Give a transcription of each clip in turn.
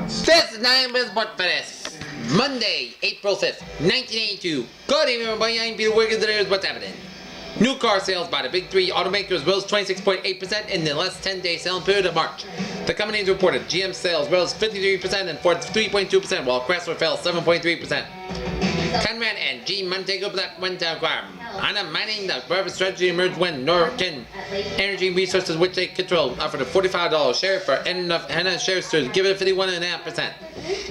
This is 9 Biz Sport for this Monday, April 5th, 1982. Good evening, everybody. I'm Peter Wiggins, and here's what's happening. New car sales by the big three automakers rose 26.8% in the last 10-day selling period of March. The companies reported GM sales rose 53% and Ford 3.2%, while Chrysler fell 7.3%. Conrad and G. Montego Black went to acquire Hana Mining. The private strategy emerged when Norken Energy Resources, which they control, offered a $45 share for enough Hana shares to give it 51.5%.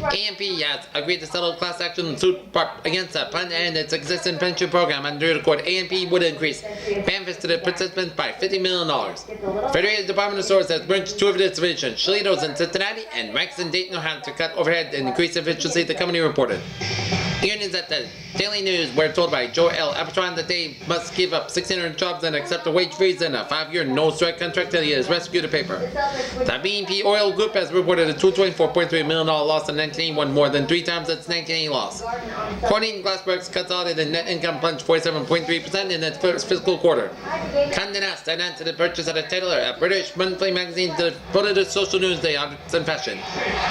AMP has agreed to settle class action suit against the plan and its existing pension program. Under the court, AMP would increase benefits to the participants by $50 million. Federated Department of Stores has merged two of its divisions, Shalitos in Cincinnati and Rex in Dayton, Ohio, to cut overhead and increase efficiency, the company reported. Unions at the Daily News were told by Joe L. Apatron that they must give up 1,600 jobs and accept a wage freeze and a 5-year no-strike contract until he has rescued the paper. The BP Oil Group has reported a $224.3 million loss in 1981, more than 3 times its 1980 loss. Corning Glassberg's consolidated net income plunged 47.3% in its first fiscal quarter. Condé Nast announced the purchase of the Taylor, a British monthly magazine devoted to social news, the arts, and fashion.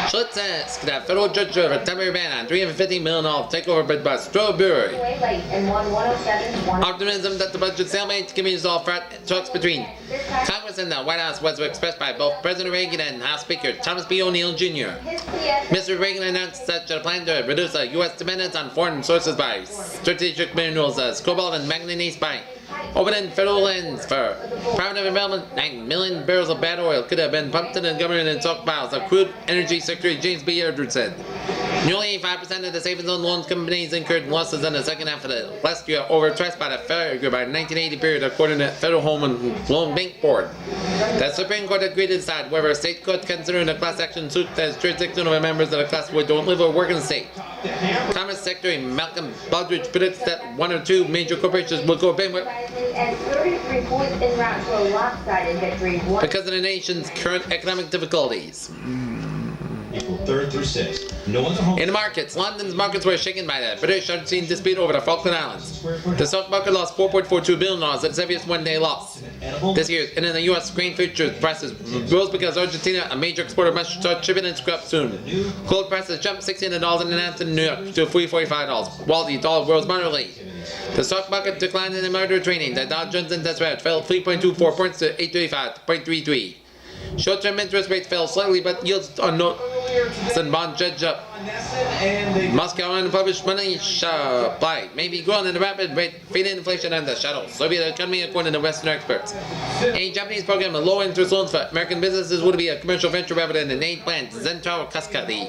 Schlitz says that federal judge of a temporary ban on $350 million takeover bid by Strawberry. Optimism that the budget stalemate can be resolved talks between Congress and the White House was expressed by both President Reagan and House Speaker Thomas B. O'Neill Jr. Mr. Reagan announced such a plan to reduce U.S. dependence on foreign sources by strategic minerals as cobalt and manganese by opening federal lands for private development. 9 million barrels of bad oil could have been pumped into the government in stockpiles, of crude energy secretary James B. Eldred said. Nearly 5% of the savings and loan companies incurred losses in the second half of the last year, overstressed by the figure by the 1980 period, according to the Federal Home and Loan Bank Board. The Supreme Court agreed to decide whether a state court considering a class action suit as jurisdiction over members of the class who don't live or work in the state. Commerce Secretary Malcolm Baldrige predicts that 1 or 2 major corporations will go bankrupt because of the nation's current economic difficulties. April 3rd through 6th. In the markets, London's markets were shaken by the British-Argentine dispute over the Falkland Islands. The stock market lost $4.42 billion, its heaviest one-day loss this year. And in the U.S., grain futures prices rose because Argentina, a major exporter, must start shipping its crop soon. Gold prices jumped $16 an ounce in New York to $345, while the dollar rose moderately. The stock market declined in the moderate trading. The Dow Jones Industrial fell 3.24 points to 835.33. Short-term interest rates fell slightly, but yields on notes and bond judged up. Moscow unpublished money supply may be growing at a rapid rate, feeding inflation and the shadow Soviet economy, according to Western experts. A Japanese program of low-interest loans for American businesses would be a commercial venture rather than an aid plan. Zentaro Casca, the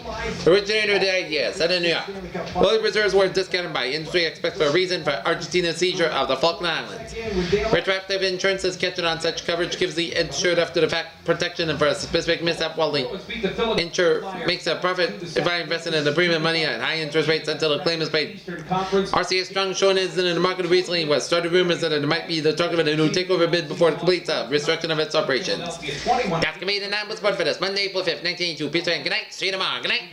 originator of the idea, said in New York. Oil reserves were discounted by industry experts for a reason for Argentina's seizure of the Falkland Islands. Retroactive insurance is catching on such coverage gives the insured after the fact protection and for a specific mishap, while the insurer makes a profit if I invested in the premium money at high interest rates until the claim is paid. RCA Strong showing is in the market recently was started rumors that it might be the target of a new takeover bid before it completes a restructuring of its operations. That's gonna be the 9 Sport for this Monday, April 5th, 1982. Peace and good night. See you tomorrow. Good night.